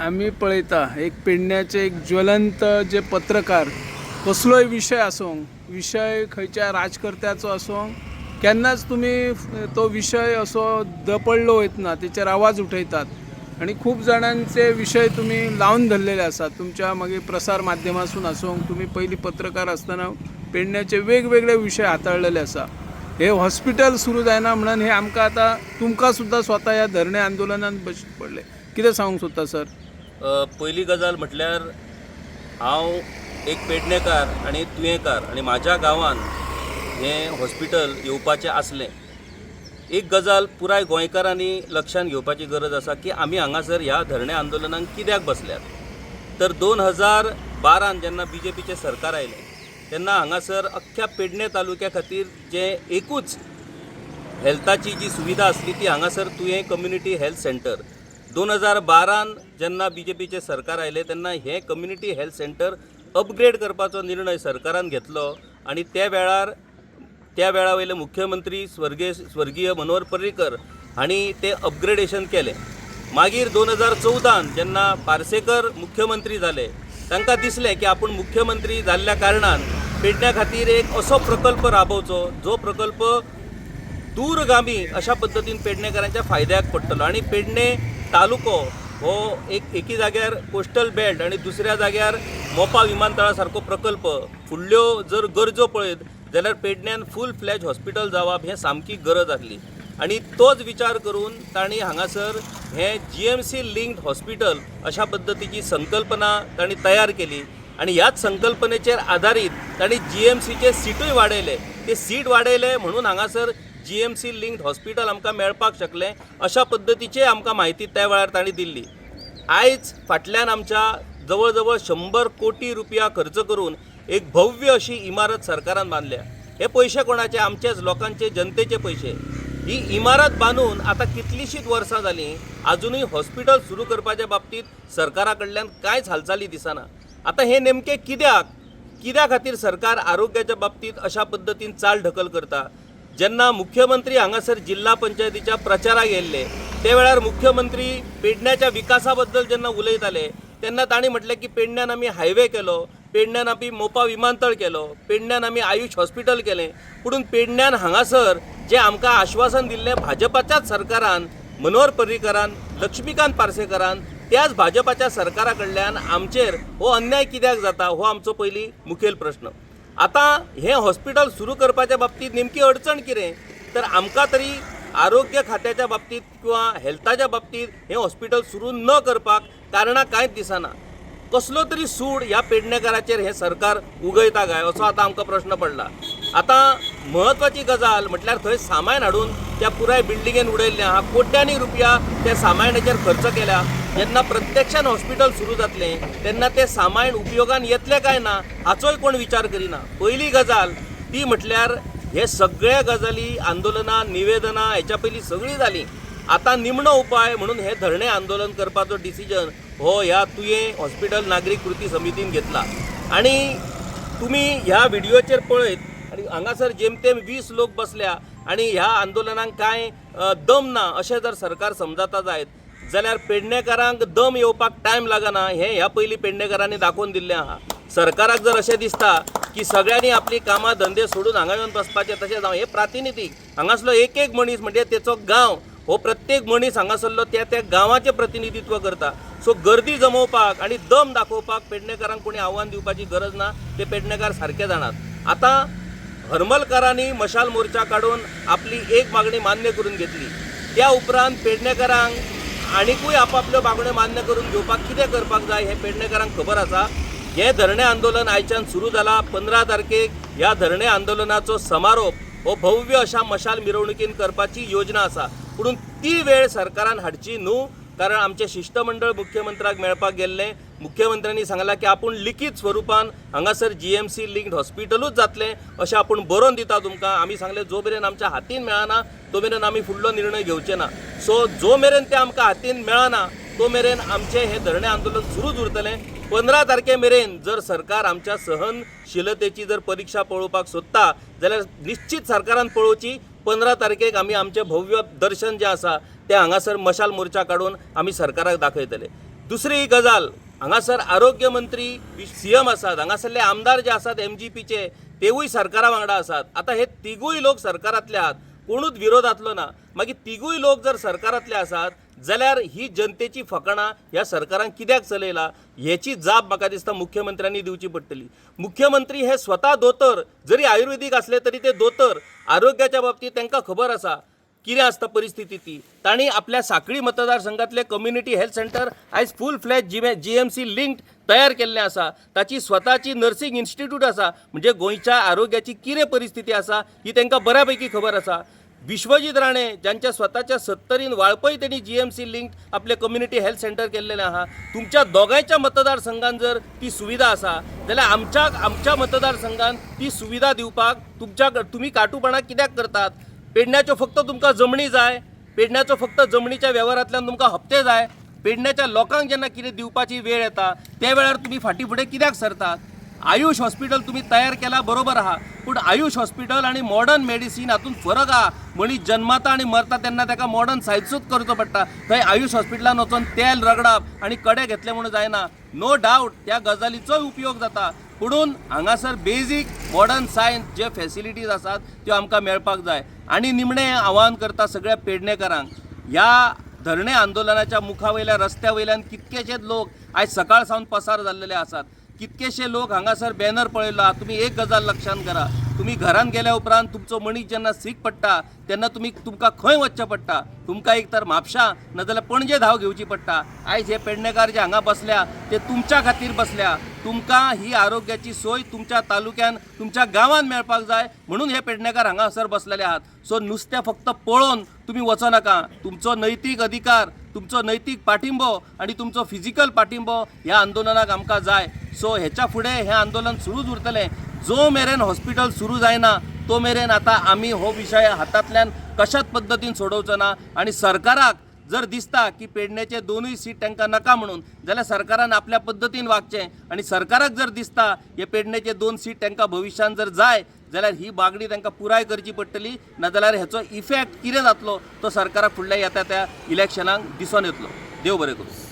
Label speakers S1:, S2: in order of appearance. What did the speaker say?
S1: आम्ही पळयता एक पेडण्याचे एक ज्वलंत जे पत्रकार कसलोय विषय आसूं विषय खंयच्या राजकर्त्याचो आसूं केन्नाच तुम्ही तो विषय असो दपडलो वयतना तेचेर आवाज उठयतात आणि खूप जाणांचे विषय तुम्ही लावून धरलेले आसात तुमच्या मागीर प्रसार माध्यमांतून आसूं तुम्ही पयलीं पत्रकार आसतना पेडण्याचे वेगवेगळे विषय हाताळलेले आसा हे हॉस्पिटल सुरू जायना म्हणून हे आमकां आतां तुमकां सुद्दां स्वता ह्या धरणे आंदोलनांत बशीक पडले कितें सांगूंक सोदता सर?
S2: पयली गजाल म्हटल्यार हांव एक पेडणेकार आनी तुयेंकार आनी म्हाज्या गांवांत हें हॉस्पिटल येवपाचें आसलें. एक गजाल पुराय गोंयकारांनी लक्षांत घेवपाची गरज आसा की आमी हांगासर ह्या धरणे आंदोलनाक कित्याक बसल्यात. तर 2012 जेन्ना BJPचें सरकार आयलें तेन्ना हांगासर अख्ख्या पेडणे तालुक्या खातीर जें एकूच हेल्थाची जी सुविधा आसली ती हांगासर तुयें कम्युनिटी हेल्थ सेंटर 2012 जेन्ना BJPचें सरकार आयलें तेन्ना हें कम्युनिटी हेल्थ सेंटर अपग्रेड करपाचो निर्णय सरकारान घेतलो आनी त्या वेळा वयले मुख्यमंत्री स्वर्गीय मनोहर पर्रीकर हांणी तें अपग्रेडेशन केलें. मागीर 2014 जेन्ना पार्सेकर मुख्यमंत्री जाले तांकां दिसलें की आपूण मुख्यमंत्री जाल्ल्या कारणान पेडण्या खातीर एक असो प्रकल्प राबोवचो जो प्रकल्प दूरगामी अशा पद्दतीन पेडणेकारांच्या फायद्याक पडटलो आनी पेडणे तालुको हो एकी जाग्यार कोस्टल बेल्ट आनी दुसऱ्या जाग्यार मोपा विमानतळा सारको प्रकल्प फुडल्यो जर गरजो पळयत जाल्यार पेडण्यान फूल फ्लॅज हॉस्पिटल जावप हें सामकी गरज आसली आनी तोच विचार करून तांणी हांगासर हें GMC लिंक्ड हॉस्पिटल अशा पद्दतीची संकल्पना तांणी तयार केली आनी ह्याच संकल्पनेचेर आदारीत तांणी GMCचे सीटूय वाडयले. ते सीट वाडयले म्हणून हांगासर GMC लिंक्ड हॉस्पिटल आमकां मेळपाक शकलें अशा पद्दतीची आमकां म्हायती त्या वेळार तांणी दिल्ली. आयज फाटल्यान आमच्या जवळ जवळ 100 कोटी रुपया खर्च करून एक भव्य अशी इमारत सरकारान बांदल्या. हे पयशे कोणाचे? आमचेच लोकांचे, जनतेचे पयशे. ही इमारत बांदून आतां कितलींशींच वर्सां जालीं आजुनूय हॉस्पिटल सुरू करपाच्या बाबतींत सरकारा कडल्यान कांयच हालचाली दिसना. आतां हे नेमके कित्या खातीर सरकार आरोग्याच्या बाबतींत अशा पद्दतीन चाल ढकल करता? जेन्ना मुख्यमंत्री हांगासर जिल्हा पंचायतीच्या प्रचाराक येयल्ले ते वेळार मुख्यमंत्री पेडण्याच्या विकासा बद्दल जेन्ना उलयताले तेन्ना तांणी म्हटलें की पेडण्यान आमी हायवे केलो, पेडण्यान आमी मोपा विमानतळ केलो, पेडण्यान आमी आयुष हॉस्पिटल केलें. पुणून पेडण्यान हांगासर जें आमकां आश्वासन दिल्लें भाजपाच्याच सरकारान, मनोहर पर्रीकरान, लक्ष्मीकांत पार्सेकरान, त्याच भाजपाच्या सरकारा कडल्यान आमचेर हो अन्याय कित्याक जाता हो आमचो पयली मुखेल प्रश्न. आतां हें हॉस्पिटल सुरू करपाच्या बाबतींत नेमकी अडचण कितें? तर आमकां तरी आरोग्य खात्याच्या बाबतींत किंवा हेल्थाच्या बाबतींत हें हॉस्पिटल सुरू न करपाक कारणां कांयच दिसना. कसलो तरी सूड ह्या पेडणेकाराचेर हें सरकार उगयता काय असो आतां आमकां प्रश्न पडला. आतां म्हत्वाची गजाल म्हटल्यार थंय सामान हाडून त्या पुराय बिल्डिंगेन उडयल्लें आहा. कोट्यांनी रुपया त्या सामानाचेर खर्च केल्या. जेन्ना प्रत्यक्षान हॉस्पिटल सुरू जातलें तेन्ना तें सामान उपयोगान येतलें काय ना हाचोय कोण विचार करिना. पयली गजाल ती म्हटल्यार हे सगळे गजाली आंदोलनां निवेदनां हेच्या पयलीं सगळीं जालीं. आतां निमणो उपाय म्हणून हे धरणे आंदोलन करपाचो डिसिजन हो ह्या तुयें हॉस्पिटल नागरीक कृती समितीन घेतला. आनी तुमी ह्या व्हिडिओचेर पळयत आनी हांगासर जेमतेम 20 लोक बसल्या आनी ह्या आंदोलनाक कांय दम ना अशें जर सरकार समजता जायत जाल्यार पेडणेकारांक दम येवपाक टायम लागना हें ह्या पयलीं पेडणेकारांनी दाखोवन दिल्लें आहा. सरकाराक जर अशें दिसता की सगळ्यांनी आपली कामां धंदे सोडून हांगा येवन बसपाचें तशें जावं हे प्रातिनिधीक हांगासलो एक मनीस म्हणजे तेचो गांव हो प्रत्येक मनीस हांगासरलो त्या गांवाचें प्रतिनिधित्व करता. सो गर्दी जमोवपाक आनी दम दाखोवपाक पेडणेकारांक कोणी आव्हान दिवपाची गरज ना. ते पेडणेकार सारके जाणात. आतां हरमलकारांनी मशाल मोर्चा काडून आपली एक मागणी मान्य करून घेतली. त्या उपरांत पेडणेकारांक आनीकूय आपापल्यो मागण्यो मान्य करून घेवपाक कितें करपाक जाय हें पेडणेकारांक खबर आसा. हें धरणे आंदोलन आयच्यान सुरू जाला. 15 तारखेक ह्या धरणे आंदोलनाचो समारोप हो भव्य अशा मशाल मिरवणुकीन करपाची योजना आसा. पुणून ती वेळ सरकारान हाडची न्हू. कारण आमचे शिष्टमंडळ मुख्यमंत्र्याक मेळपाक गेल्लें. मुख्यमंत्र्यांनी सांगलां की आपूण लिखीत स्वरुपान हांगासर GMC लिंक्ड हॉस्पिटलूच जातलें अशें आपूण बरोवन दिता तुमकां. आमी सांगलें जो मेरेन आमच्या हातीन मेळना तो मेरेन आमी फुडलो निर्णय घेवचे ना. सो जो मेरेन तें आमकां हातीन मेळना तो मेरेन आमचें हें धरणे आंदोलन सुरूच उरतलें. 15 तारखे मेरेन जर सरकार आमच्या सहनशिलतेची जर परीक्षा पळोवपाक सोदता जाल्यार निश्चित सरकारान पळोवची. 15 तारखेक आमी आमचें भव्य दर्शन जें आसा तें हांगासर मशाल मोर्चा काडून आमी सरकाराक दाखयतले. दुसरी गजाल, हांगासर आरोग्य मंत्री CM आसात, हांगासरले आमदार जे आसात MGPचे तेवूय सरकारा वांगडा आसात. आता हे तिगूय लोक सरकारांतले आहात, कोणूच विरोधातलो ना. मागीर तिगूय लोक जर सरकारांतले आसात जाल्यार ही जनतेची फकाणां ह्या सरकारान कित्याक चलयला हेची जाप म्हाका दिसता मुख्यमंत्र्यांनी दिवची पडटली. मुख्यमंत्री हे स्वता दोतोर, जरी आयुर्वेदीक असले तरी ते दोतोर. आरोग्याच्या बाबतीत तांकां खबर आसा कितें आसता परिस्थिती ती. तांणी आपल्या सांखळी मतदारसंघातले कम्युनिटी हेल्थ सेंटर आयज फूल फ्लॅज GMC लिंक्ड तयार केल्लें आसा. ताची स्वताची नर्सिंग इन्स्टिट्यूट आसा. म्हणजे गोंयच्या आरोग्याची कितें परिस्थिती आसा ही तांकां बऱ्यापैकी खबर आसा. विश्वजीत राणे ज्यांच्या स्वताच्या 70 वाळपय त्यांनी GMC लिंक्ड आपले कम्युनिटी हेल्थ सेंटर केल्लेले आहा. तुमच्या दोगांयच्या मतदारसंघात जर ती सुविधा आसा जाल्यार आमच्या मतदारसंघात ती सुविधा दिवपाक तुम्ही काटूपणा कित्याक करतात. पेडण्याच्यो फक्त तुमकां जमनी जाय, पेडण्याचो फक्त जमनीच्या व्यवहारांतल्यान तुमकां हप्ते जाय. पेडण्याच्या लोकांक जेन्ना कितें दिवपाची वेळ येता त्या वेळार तुम्ही फाटीं फुडें कित्याक सरतात. आयुष हॉस्पिटल तुम्ही तयार केला बरोबर आहा, पूण आयुष हॉस्पिटल आणि मॉडर्न मेडिसीन हातूंत फरक आहा. मनीस जन्मता आणि मरता तेन्ना ताका मॉडर्न सायन्सूच करचो पडटा. थंय आयुष हॉस्पिटलान वचून तेल रगडप आनी कडे घेतले म्हणून जायना. नो डावट त्या गजालीचोय उपयोग जाता, पुणून हांगासर बेजीक मॉडर्न सायन्स जे फॅसिलिटीज आसात त्यो आमकां मेळपाक जाय. आनी निमणें आवाहन करता सगळ्या पेडणेकारांक, ह्या धरणे आंदोलनाच्या मुखावयल्या रस्त्या वयल्यान कितकेशेच लोक आयज सकाळ सावन पसार जाल्लेले आसात. कितकेशे लोक हांगासर बॅनर पळयलो आहा. तुमी एक गजाल लक्षांत करा, तुमी घरान गेल्या उपरांत तुमचो मनीस जेन्ना सीक पडटा तेन्ना तुमकां खंय वचचें पडटा. तुमकां एक तर म्हापशां नाजाल्यार पणजे धांव घेवची पडटा. आयज हे पेडणेकार जे हांगा बसल्या ते तुमच्या खातीर बसल्या. तुमकां ही आरोग्याची सोय तुमच्या तालुक्यान तुमच्या गांवांत मेळपाक जाय म्हणून हे पेडणेकार हांगासर बसलेले आहात. सो नुस्तें फक्त पळोवन तुमी वचो नाका. तुमचो नैतीक अधिकार, तुमचो नैतीक पाठिंबो आणि तुमचो फिजिकल पाठिंबो ह्या आंदोलनाक आमकां जाय. सो हेच्या फुडें हें आंदोलन सुरूच उरतलें. जो मेरेन हॉस्पिटल सुरू जायना तो मेरेन आता आमी हो विशय हातांतल्यान कशाच पद्दतीन सोडोवचो ना. आनी सरकाराक जर दिसता की पेडण्याचे दोनूय सीट तांकां नाका म्हणून जाल्यार सरकारान आपल्या पद्दतीन वागचें. आनी सरकाराक जर दिसता हे पेडण्याचे 2 सीट तांकां भविश्यान जर जाय जाल्यार ही मागणी तांकां पुराय करची पडटली. नाजाल्यार हेचो इफेक्ट कितें जातलो तो सरकाराक फुडल्या येता त्या इलेक्शनाक दिसून येतलो. देव बरें करूं.